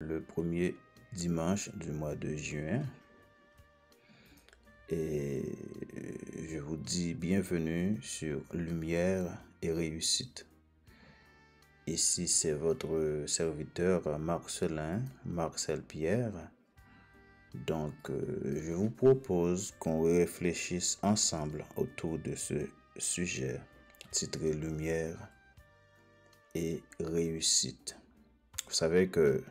Le premier dimanche du mois de juin et je vous dis bienvenue sur Lumière et Réussite. Ici c'est votre serviteur Marcel Pierre. Donc je vous propose qu'on réfléchisse ensemble autour de ce sujet titré Lumière et Réussite. Vous savez que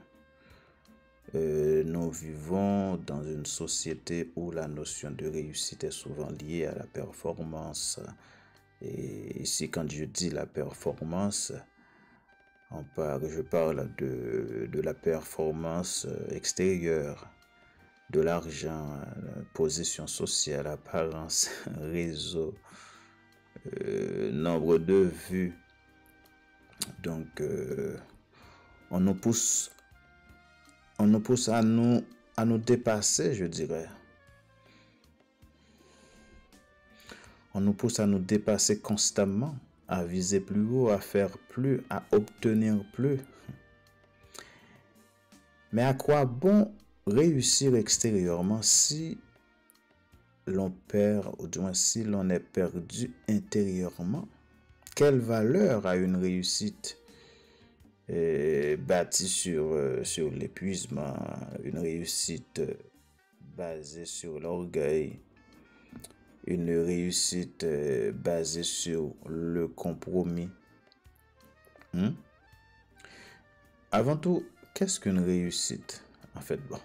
nous vivons dans une société où la notion de réussite est souvent liée à la performance. Et ici, quand je dis la performance, je parle de la performance extérieure, de l'argent, la position sociale, apparence, réseau, nombre de vues. Donc, on nous pousse à nous dépasser, je dirais. On nous pousse à nous dépasser constamment, à viser plus haut, à faire plus, à obtenir plus. Mais à quoi bon réussir extérieurement si l'on perd, ou du moins si l'on est perdu intérieurement? Quelle valeur a une réussite bâtie sur l'épuisement, une réussite basée sur l'orgueil, une réussite basée sur le compromis? Avant tout, qu'est-ce qu'une réussite? En fait, bon,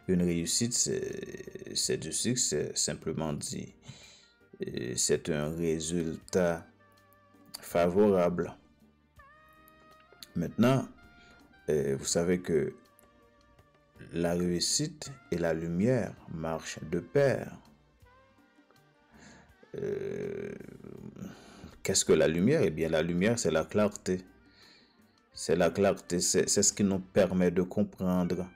une réussite, c'est du succès, simplement dit. C'est un résultat favorable. Maintenant, vous savez que la réussite et la lumière marchent de pair. Qu'est-ce que la lumière? Eh bien, la lumière, c'est la clarté. C'est la clarté, c'est ce qui nous permet de comprendre.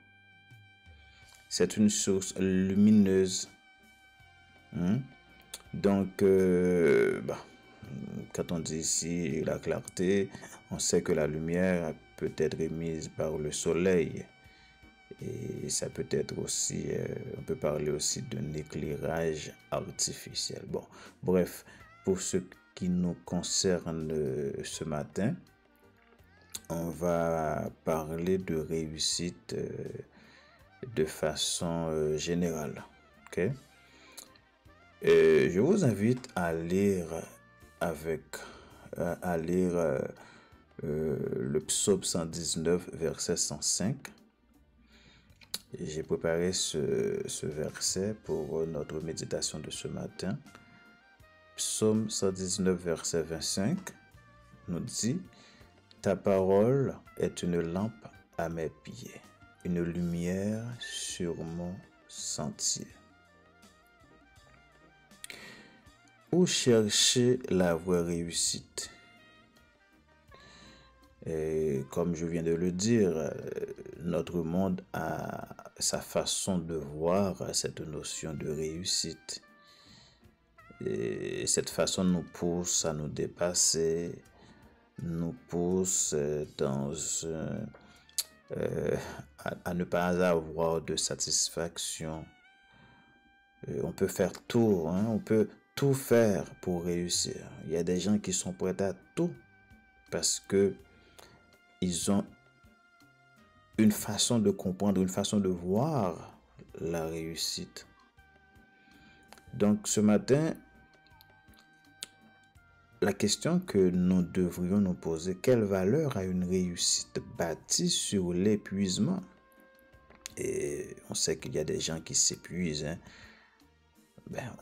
C'est une source lumineuse. Donc, quand on dit ici la clarté, on sait que la lumière peut être émise par le soleil. Et ça peut être aussi, on peut parler aussi d'un éclairage artificiel. Bon, bref, pour ce qui nous concerne ce matin, on va parler de réussite de façon générale. Ok? Je vous invite à lire le psaume 119, verset 105. J'ai préparé ce verset pour notre méditation de ce matin. Psaume 119, verset 25 nous dit: ta parole est une lampe à mes pieds, une lumière sur mon sentier. Où chercher la vraie réussite? Et comme je viens de le dire, notre monde a sa façon de voir cette notion de réussite. Et cette façon nous pousse à nous dépasser, nous pousse à ne pas avoir de satisfaction. On peut faire tout, on peut tout faire pour réussir. Il y a des gens qui sont prêts à tout parce que ils ont une façon de comprendre, une façon de voir la réussite. Donc ce matin, la question que nous devrions nous poser: quelle valeur a une réussite bâtie sur l'épuisement? Et on sait qu'il y a des gens qui s'épuisent.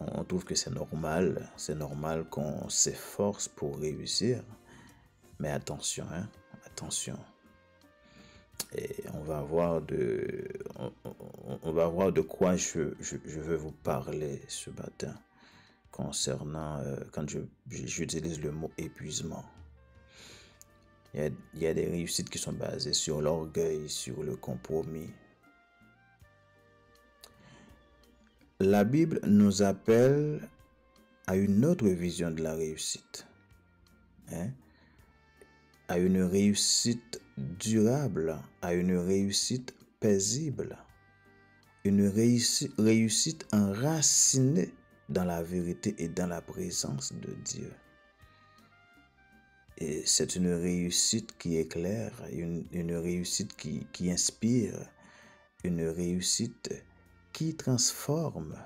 On trouve que c'est normal qu'on s'efforce pour réussir. Mais attention, attention. Et on va voir de quoi je veux vous parler ce matin concernant quand j'utilise le mot épuisement. Il y a des réussites qui sont basées sur l'orgueil, sur le compromis. La Bible nous appelle à une autre vision de la réussite. à une réussite durable, à une réussite paisible, une réussite enracinée dans la vérité et dans la présence de Dieu. Et c'est une réussite qui éclaire, une réussite qui inspire, une réussite qui transforme.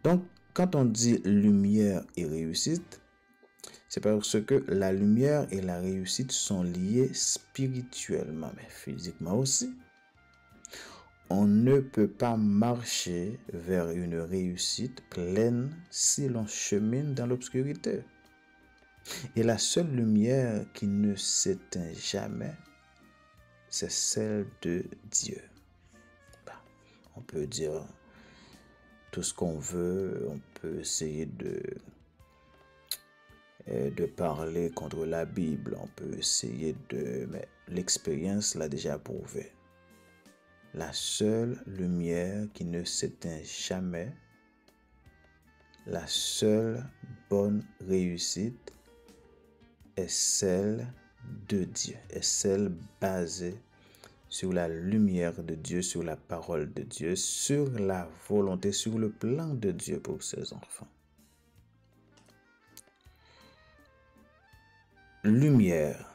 Donc, quand on dit lumière et réussite, c'est parce que la lumière et la réussite sont liées spirituellement, mais physiquement aussi. On ne peut pas marcher vers une réussite pleine si l'on chemine dans l'obscurité. Et la seule lumière qui ne s'éteint jamais, c'est celle de Dieu. On peut dire tout ce qu'on veut, on peut essayer de parler contre la Bible, on peut essayer mais l'expérience l'a déjà prouvé. La seule lumière qui ne s'éteint jamais, la seule bonne réussite est celle de Dieu, est celle basée sur la lumière de Dieu, sur la parole de Dieu, sur la volonté, sur le plan de Dieu pour ses enfants. Lumière.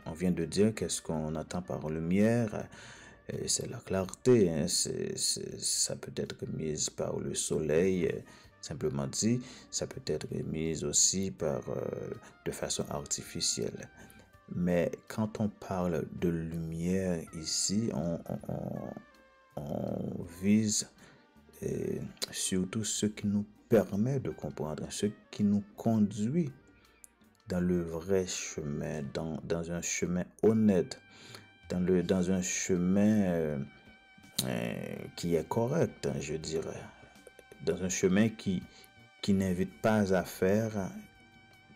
On vient de dire qu'est-ce qu'on entend par lumière. C'est la clarté. Ça peut être mise par le soleil, simplement dit. Ça peut être mise aussi de façon artificielle. Mais quand on parle de lumière ici, on vise surtout ce qui nous permet de comprendre, ce qui nous conduit dans le vrai chemin, dans un chemin honnête, dans un chemin qui est correct, je dirais, dans un chemin qui n'invite pas à faire,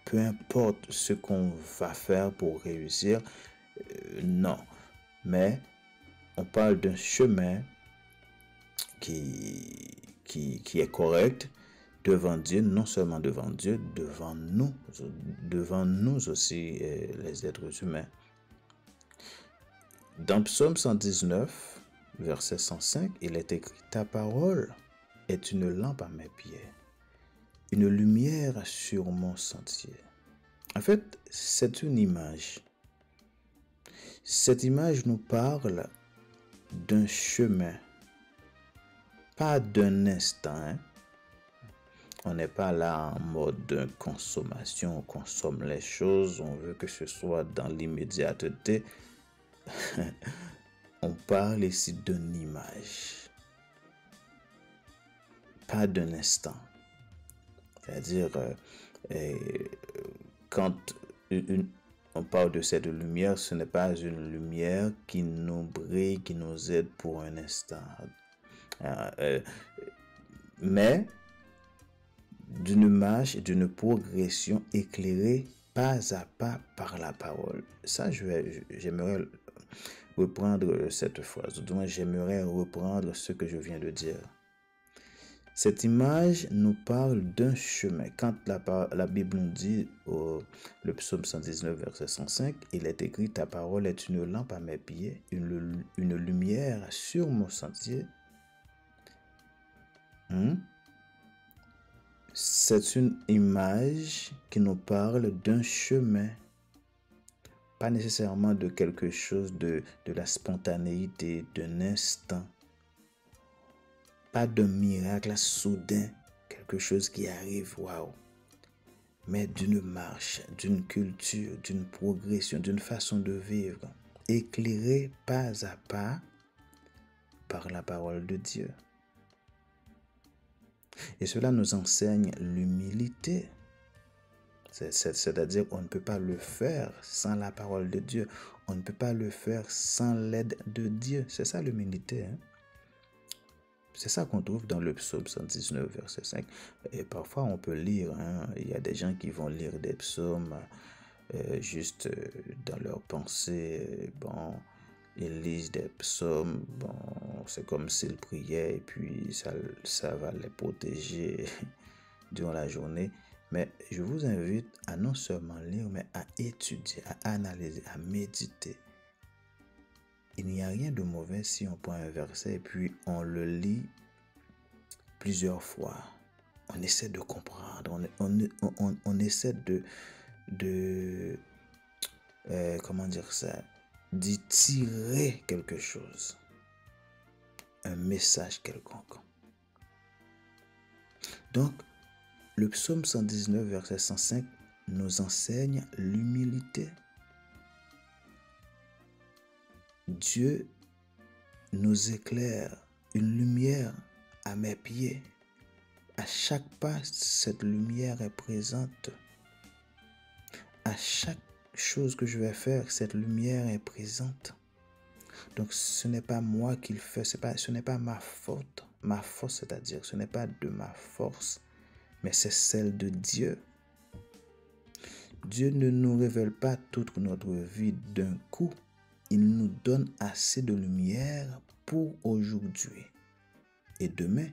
peu importe ce qu'on va faire pour réussir, non. Mais on parle d'un chemin qui est correct devant Dieu, non seulement devant Dieu, devant nous aussi, les êtres humains. Dans Psaume 119, verset 105, il est écrit « Ta parole est une lampe à mes pieds, une lumière sur mon sentier. » En fait, c'est une image. Cette image nous parle d'un chemin, pas d'un instant. Hein? On n'est pas là en mode de consommation, on consomme les choses, on veut que ce soit dans l'immédiateté. On parle ici d'une image, pas d'un instant. C'est-à-dire, quand on parle de cette lumière, ce n'est pas une lumière qui nous brille, qui nous aide pour un instant. Mais d'une marche et d'une progression éclairée pas à pas par la parole. Ça, j'aimerais reprendre cette phrase. Du moins, j'aimerais reprendre ce que je viens de dire. Cette image nous parle d'un chemin. Quand la Bible nous dit, le psaume 119, verset 105, il est écrit « Ta parole est une lampe à mes pieds, une lumière sur mon sentier. » C'est une image qui nous parle d'un chemin, pas nécessairement de quelque chose de la spontanéité, d'un instant, pas d'un miracle soudain, quelque chose qui arrive, waouh, mais d'une marche, d'une culture, d'une progression, d'une façon de vivre, éclairée pas à pas par la parole de Dieu. Et cela nous enseigne l'humilité. C'est-à-dire on ne peut pas le faire sans la parole de Dieu. On ne peut pas le faire sans l'aide de Dieu. C'est ça l'humilité. Hein? C'est ça qu'on trouve dans le psaume 119, verset 5. Et parfois on peut lire, hein, il y a des gens qui vont lire des psaumes juste dans leur pensée. Bon, ils lisent des psaumes, bon, c'est comme s'ils priaient et puis ça va les protéger durant la journée. Mais je vous invite à non seulement lire, mais à étudier, à analyser, à méditer. Il n'y a rien de mauvais si on prend un verset et puis on le lit plusieurs fois. On essaie de comprendre, on essaie comment dire ça, d'y tirer quelque chose, un message quelconque. Donc, le psaume 119, verset 105, nous enseigne l'humilité. Dieu nous éclaire une lumière à mes pieds. À chaque pas, cette lumière est présente. À chaque chose que je vais faire, cette lumière est présente. Donc, ce n'est pas moi qui le fais, ce n'est pas ma faute. Ma force, c'est-à-dire, ce n'est pas de ma force, mais c'est celle de Dieu. Dieu ne nous révèle pas toute notre vie d'un coup. Il nous donne assez de lumière pour aujourd'hui. Et demain,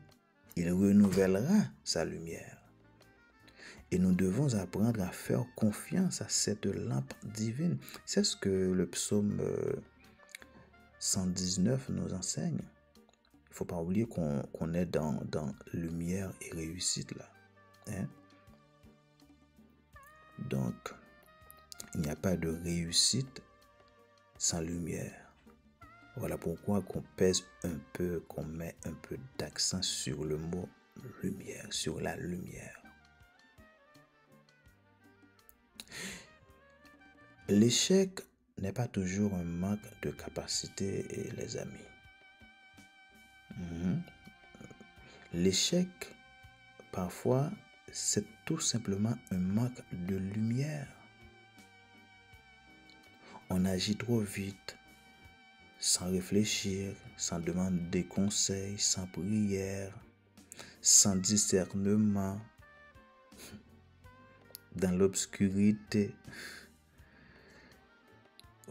il renouvellera sa lumière. Et nous devons apprendre à faire confiance à cette lampe divine. C'est ce que le psaume 119 nous enseigne. Il ne faut pas oublier qu'on est dans lumière et réussite là. Hein? Donc, il n'y a pas de réussite sans lumière. Voilà pourquoi qu'on pèse un peu, qu'on met un peu d'accent sur le mot lumière, sur la lumière. L'échec n'est pas toujours un manque de capacité, les amis. L'échec, parfois, c'est tout simplement un manque de lumière. On agit trop vite, sans réfléchir, sans demander conseil, sans prière, sans discernement, dans l'obscurité.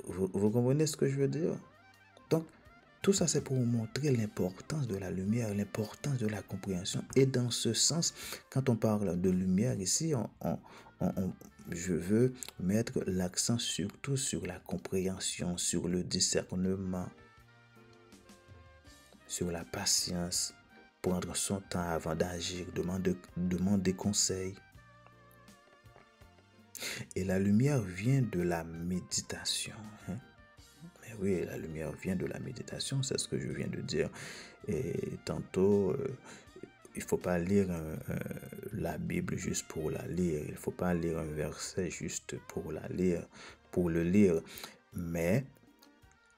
Vous comprenez ce que je veux dire? Donc, tout ça, c'est pour vous montrer l'importance de la lumière, l'importance de la compréhension. Et dans ce sens, quand on parle de lumière ici, je veux mettre l'accent surtout sur la compréhension, sur le discernement, sur la patience, prendre son temps avant d'agir, demander conseil. Et la lumière vient de la méditation. Hein? Mais oui, la lumière vient de la méditation, c'est ce que je viens de dire. Et tantôt, il ne faut pas lire la Bible juste pour la lire. Il ne faut pas lire un verset juste pour la lire, pour le lire. Mais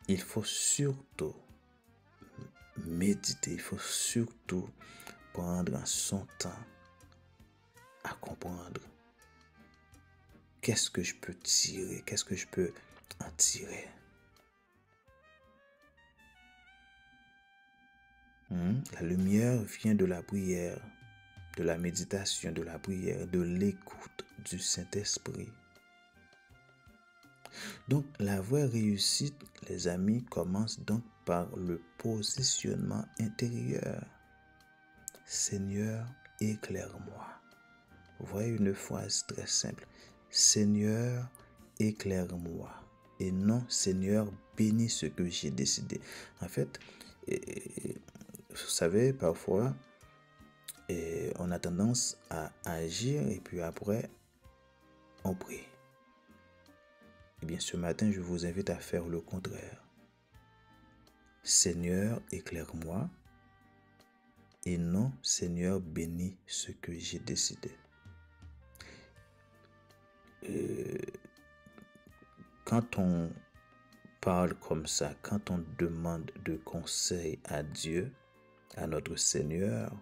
il faut surtout méditer. Il faut surtout prendre son temps à comprendre. Qu'est-ce que je peux tirer? Qu'est-ce que je peux en tirer? La lumière vient de la prière, de la méditation, de la prière, de l'écoute du Saint-Esprit. Donc, la vraie réussite, les amis, commence donc par le positionnement intérieur. Seigneur, éclaire-moi. Vous voyez une phrase très simple. Seigneur, éclaire-moi. Et non, Seigneur, bénis ce que j'ai décidé. En fait, vous savez, parfois, on a tendance à agir et puis après, on prie. Eh bien, ce matin, je vous invite à faire le contraire. Seigneur, éclaire-moi. Et non, Seigneur, bénis ce que j'ai décidé. Quand on parle comme ça, quand on demande de conseil à Dieu, à notre Seigneur,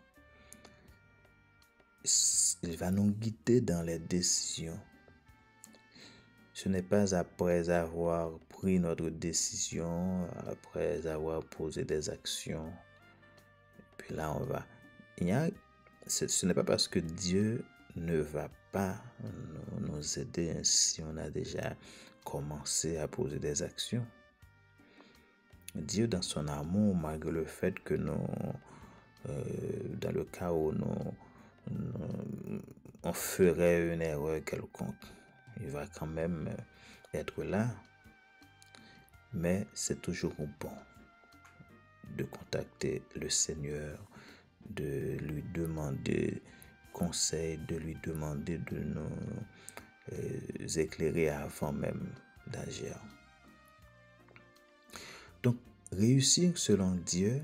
il va nous guider dans les décisions. Ce n'est pas après avoir pris notre décision, après avoir posé des actions, puis là on va. Ce n'est pas parce que Dieu ne va pas nous aider si on a déjà commencé à poser des actions. Dieu, dans son amour, malgré le fait que dans le cas où on ferait une erreur quelconque. Il va quand même être là. Mais c'est toujours bon de contacter le Seigneur, de lui demander conseil, de lui demander de nous éclairer avant même d'agir. Donc, réussir selon Dieu,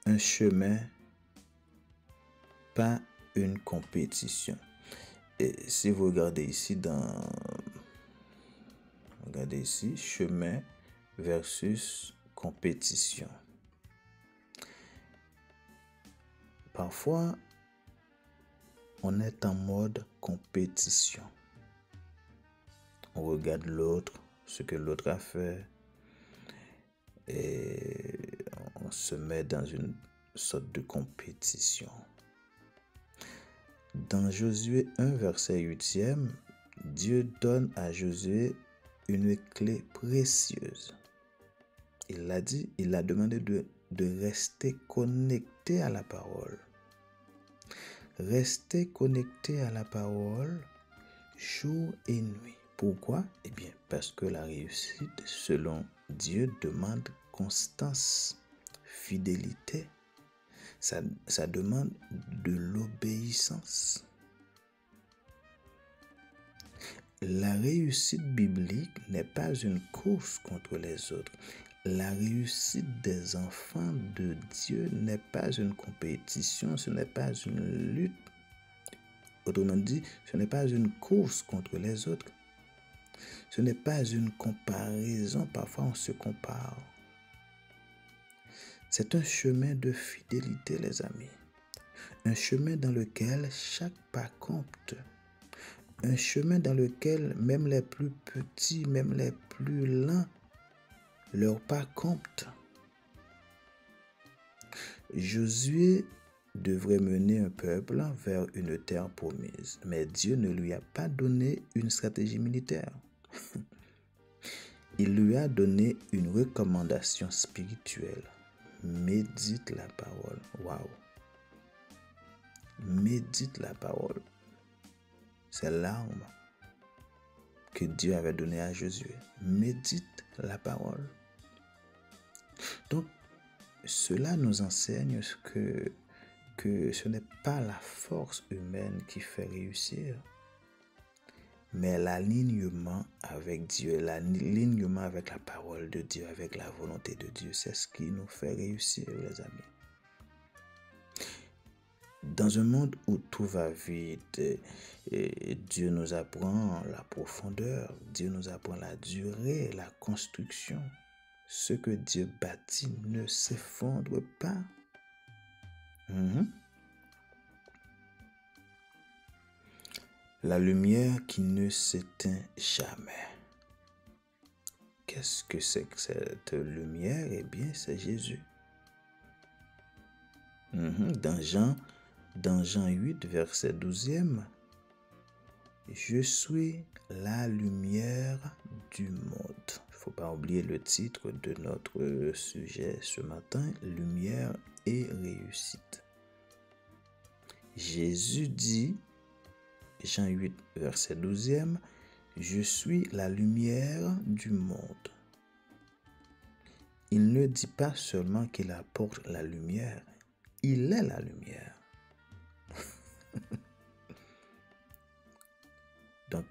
un chemin, pas une compétition. Et si vous regardez ici regardez ici, chemin versus compétition. Parfois, on est en mode compétition. On regarde l'autre, ce que l'autre a fait, et on se met dans une sorte de compétition. Dans Josué 1, verset 8e, Dieu donne à Josué une clé précieuse. Il l'a dit, il a demandé de rester connecté à la parole. Rester connecté à la parole jour et nuit. Pourquoi? Eh bien, parce que la réussite, selon Dieu, demande constance, fidélité. Ça demande de l'obéissance. La réussite biblique n'est pas une course contre les autres. La réussite des enfants de Dieu n'est pas une compétition, ce n'est pas une lutte. Autrement dit, ce n'est pas une course contre les autres. Ce n'est pas une comparaison. Parfois, on se compare. C'est un chemin de fidélité, les amis. Un chemin dans lequel chaque pas compte. Un chemin dans lequel même les plus petits, même les plus lents, leur pas compte. Josué devrait mener un peuple vers une terre promise, mais Dieu ne lui a pas donné une stratégie militaire. Il lui a donné une recommandation spirituelle. Médite la parole. Waouh! Médite la parole. C'est l'arme que Dieu avait donnée à Josué. Médite la parole. Donc, cela nous enseigne que ce n'est pas la force humaine qui fait réussir, mais l'alignement avec Dieu, l'alignement avec la parole de Dieu, avec la volonté de Dieu, c'est ce qui nous fait réussir, les amis. Dans un monde où tout va vite, Dieu nous apprend la profondeur, Dieu nous apprend la durée, la construction. Ce que Dieu bâtit ne s'effondre pas. La lumière qui ne s'éteint jamais. Qu'est-ce que c'est que cette lumière? Eh bien, c'est Jésus. Dans Jean 8, verset 12e, je suis la lumière du monde. Il ne faut pas oublier le titre de notre sujet ce matin, lumière et réussite. Jésus dit, Jean 8, verset 12e, je suis la lumière du monde. Il ne dit pas seulement qu'il apporte la lumière, il est la lumière. Donc,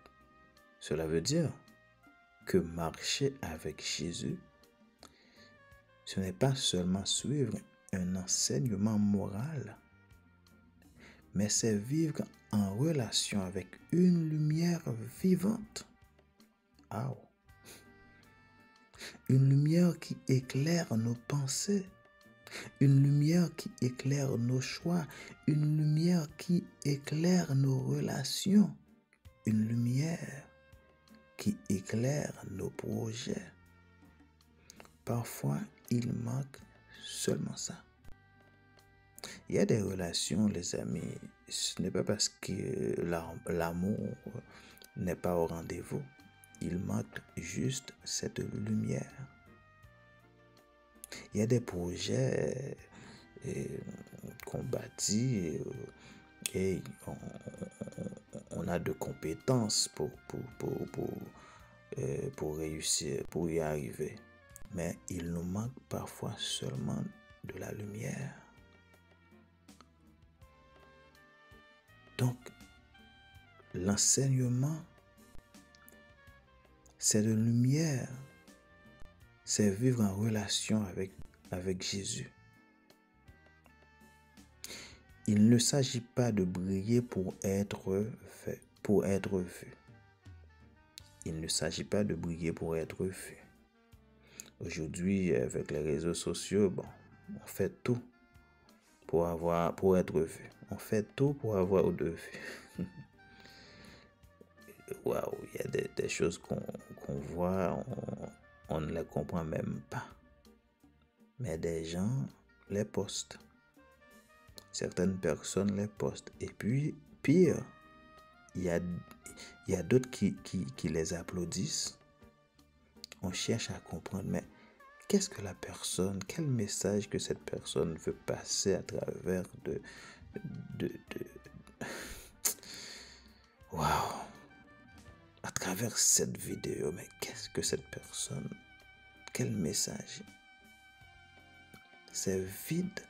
cela veut dire que marcher avec Jésus, ce n'est pas seulement suivre un enseignement moral, mais c'est vivre en relation avec une lumière vivante. Oh. Une lumière qui éclaire nos pensées, une lumière qui éclaire nos choix, une lumière qui éclaire nos relations, une lumière qui éclaire nos projets. Parfois, il manque seulement ça. Il y a des relations, les amis, ce n'est pas parce que l'amour n'est pas au rendez-vous. Il manque juste cette lumière. Il y a des projets qu'on bâtit et on a de compétences pour réussir, pour y arriver. Mais il nous manque parfois seulement de la lumière. Donc, l'enseignement, c'est de lumière, c'est vivre en relation avec Jésus. Il ne s'agit pas de briller pour être vu. Il ne s'agit pas de briller pour être vu. Aujourd'hui, avec les réseaux sociaux, on fait tout pour être vu. On fait tout pour avoir de vues. Waouh, il y a des choses qu'on voit, on ne les comprend même pas. Mais des gens les postent. Certaines personnes les postent. Et puis, pire, il y a d'autres qui les applaudissent. On cherche à comprendre, mais qu'est-ce que la personne, quel message que cette personne veut passer à travers Waouh! À travers cette vidéo, mais qu'est-ce que cette personne, quel message? C'est vide.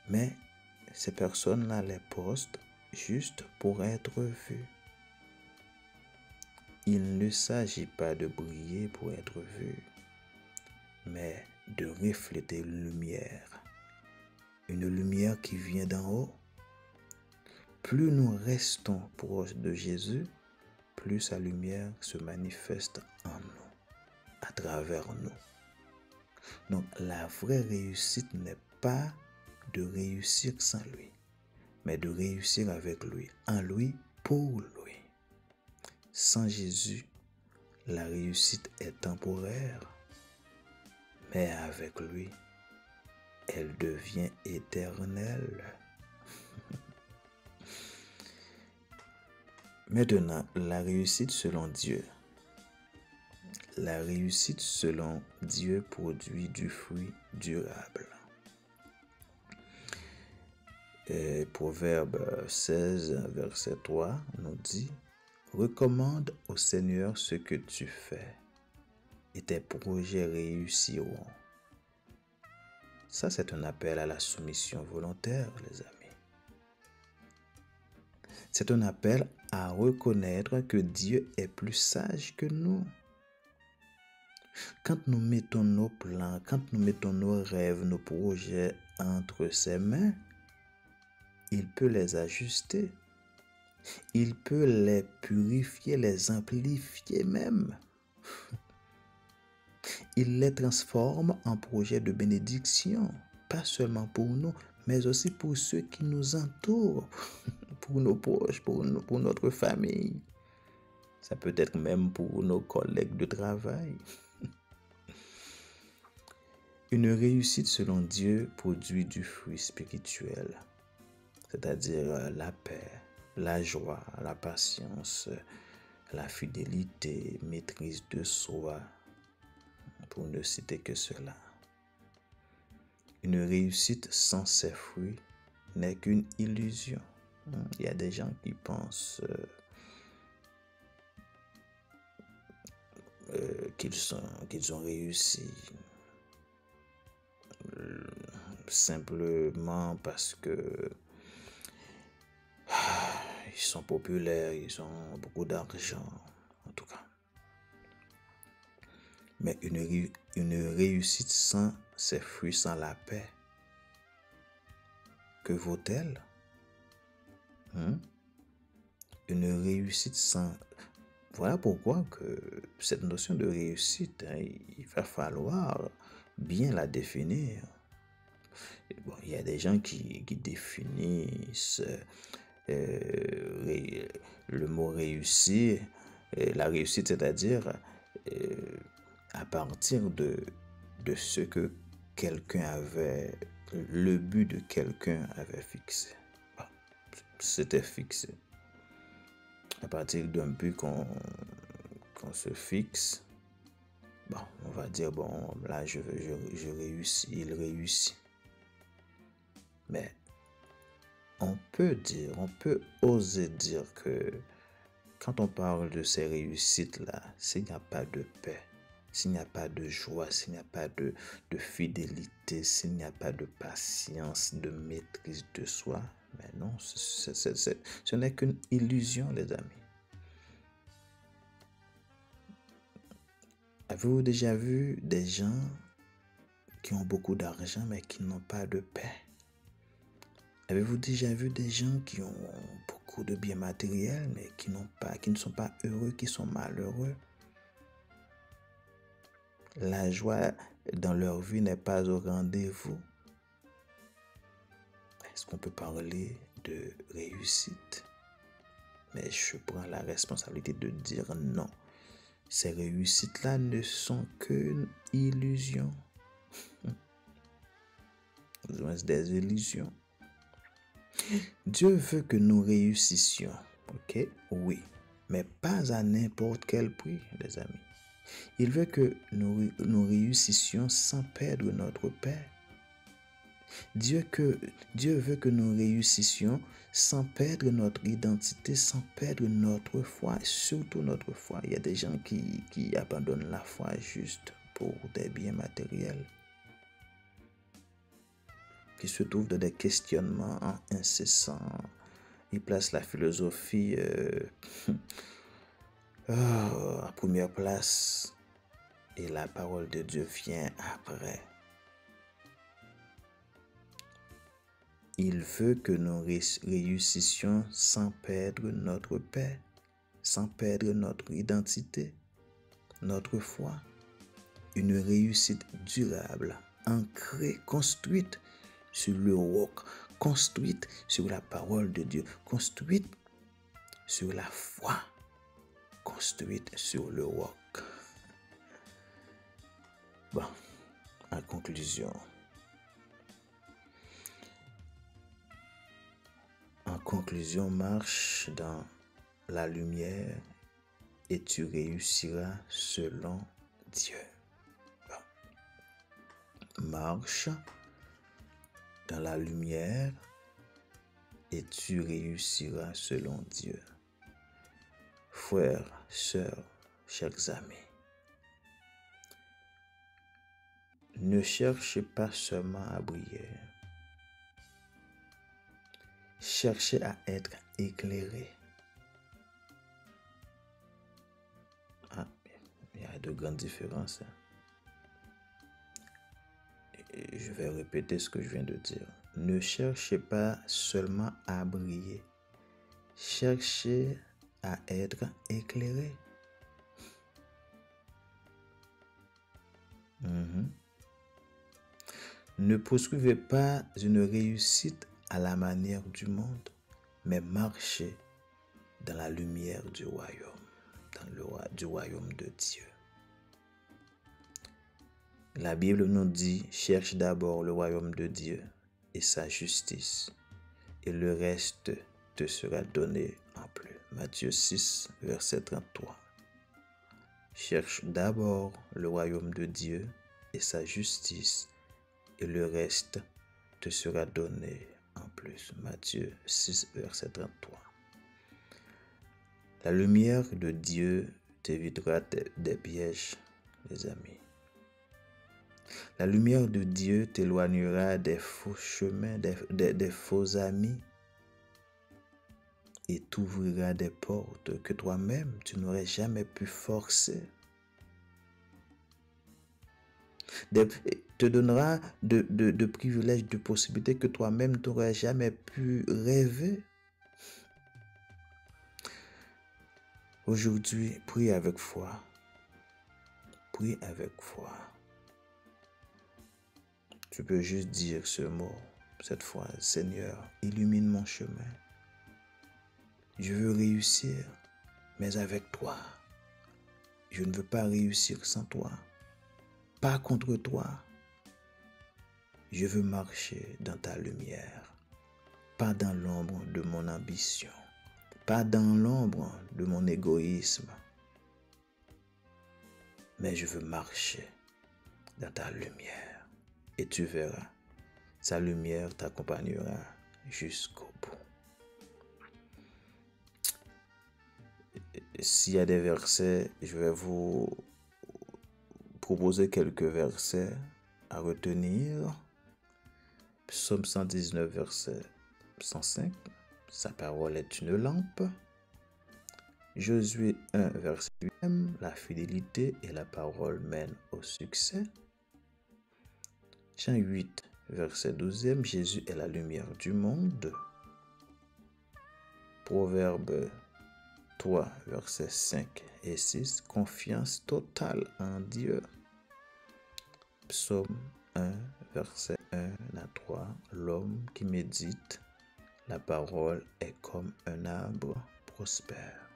Mais ces personnes-là les postent juste pour être vues. Il ne s'agit pas de briller pour être vu, mais de refléter une lumière qui vient d'en haut. Plus nous restons proches de Jésus, plus sa lumière se manifeste en nous, à travers nous. Donc la vraie réussite n'est pas de réussir sans lui, mais de réussir avec lui, en lui, pour lui. Sans Jésus, la réussite est temporaire, mais avec lui, elle devient éternelle. Maintenant, la réussite selon Dieu. La réussite selon Dieu produit du fruit durable. Proverbe 16, verset 3 nous dit: recommande au Seigneur ce que tu fais et tes projets réussiront. Ça, c'est un appel à la soumission volontaire, les amis. C'est un appel à reconnaître que Dieu est plus sage que nous. Quand nous mettons nos plans, quand nous mettons nos rêves, nos projets entre ses mains, il peut les ajuster. Il peut les purifier, les amplifier même. Il les transforme en projets de bénédiction, pas seulement pour nous, mais aussi pour ceux qui nous entourent, pour nos proches, pour notre famille. Ça peut être même pour nos collègues de travail. Une réussite selon Dieu produit du fruit spirituel, c'est-à-dire la paix, la joie, la patience, la fidélité, maîtrise de soi, pour ne citer que cela. Une réussite sans ces fruits n'est qu'une illusion. Il y a des gens qui pensent qu'ils ont réussi simplement parce que ils sont populaires, ils ont beaucoup d'argent, en tout cas. Mais une réussite sans ces fruits, sans la paix, que vaut-elle? Une réussite sans... Voilà pourquoi que cette notion de réussite, il va falloir bien la définir. Bon, il y a des gens qui définissent le mot réussir, la réussite, c'est-à-dire à partir de ce que quelqu'un avait, le but de quelqu'un avait fixé. Bon, c'était fixé. À partir d'un but qu'on se fixe, bon, on va dire, bon, là, je réussis, il réussit. Mais on peut oser dire que quand on parle de ces réussites-là, s'il n'y a pas de paix, s'il n'y a pas de joie, s'il n'y a pas de fidélité, s'il n'y a pas de patience, de maîtrise de soi, mais non, ce n'est qu'une illusion, les amis. Avez-vous déjà vu des gens qui ont beaucoup d'argent mais qui n'ont pas de paix? Avez-vous déjà vu des gens qui ont beaucoup de biens matériels mais qui ne sont pas heureux, qui sont malheureux? La joie dans leur vie n'est pas au rendez-vous. Est-ce qu'on peut parler de réussite? Mais je prends la responsabilité de dire non. Ces réussites-là ne sont qu'une illusion. Des illusions. Dieu veut que nous réussissions, ok? Oui, mais pas à n'importe quel prix, les amis. Il veut que nous réussissions sans perdre notre paix. Dieu veut que nous réussissions sans perdre notre identité, sans perdre notre foi, surtout notre foi. Il y a des gens qui abandonnent la foi juste pour des biens matériels, qui se trouvent dans des questionnements incessants. Ils placent la philosophie à première place et la parole de Dieu vient après. Il veut que nous réussissions sans perdre notre paix, sans perdre notre identité, notre foi. Une réussite durable, ancrée, construite sur le roc, construite sur la parole de Dieu, construite sur la foi, construite sur le roc. Bon, en conclusion, marche dans la lumière et tu réussiras selon Dieu. Bon. Marche dans la lumière et tu réussiras selon Dieu. Frères, sœurs, chers amis, ne cherchez pas seulement à briller. Cherchez à être éclairé. Il y a de grandes différences. Et je vais répéter ce que je viens de dire. Ne cherchez pas seulement à briller. Cherchez à être éclairé. Ne poursuivez pas une réussite à la manière du monde, mais marchez dans la lumière du royaume, du royaume de Dieu. La Bible nous dit, cherche d'abord le royaume de Dieu et sa justice, et le reste te sera donné en plus. Matthieu 6, verset 33. Cherche d'abord le royaume de Dieu et sa justice, et le reste te sera donné en plus. Matthieu 6, verset 33. La lumière de Dieu t'évitera des pièges, les amis. La lumière de Dieu t'éloignera des faux chemins, des faux amis, et t'ouvrira des portes que toi-même tu n'aurais jamais pu forcer. Te donnera de privilèges, de possibilités que toi-même tu n'aurais jamais pu rêver. Aujourd'hui, prie avec foi. Prie avec foi. Tu peux juste dire ce mot, cette fois, Seigneur, illumine mon chemin. Je veux réussir, mais avec toi. Je ne veux pas réussir sans toi. Pas contre toi. Je veux marcher dans ta lumière. Pas dans l'ombre de mon ambition. Pas dans l'ombre de mon égoïsme. Mais je veux marcher dans ta lumière. Et tu verras, Sa lumière t'accompagnera jusqu'au bout. S'il y a des versets, je vais vous proposer quelques versets à retenir. Psaume 119, verset 105. Sa parole est une lampe. Josué 1, verset 8. La fidélité et la parole mènent au succès. Jean 8, verset 12. Jésus est la lumière du monde. Proverbe 3, versets 5 et 6. Confiance totale en Dieu. Psaume 1, verset 1 à 3. L'homme qui médite la parole est comme un arbre prospère.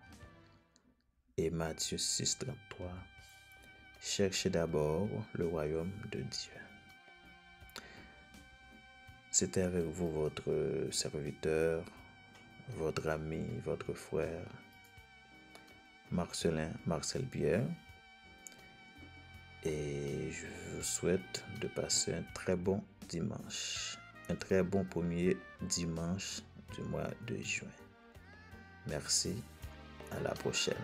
Et Matthieu 6, 33. Cherchez d'abord le royaume de Dieu. C'était avec vous votre serviteur, votre ami, votre frère, Marcel Bière. Et je vous souhaite de passer un très bon dimanche. Un très bon premier dimanche du mois de juin. Merci, à la prochaine.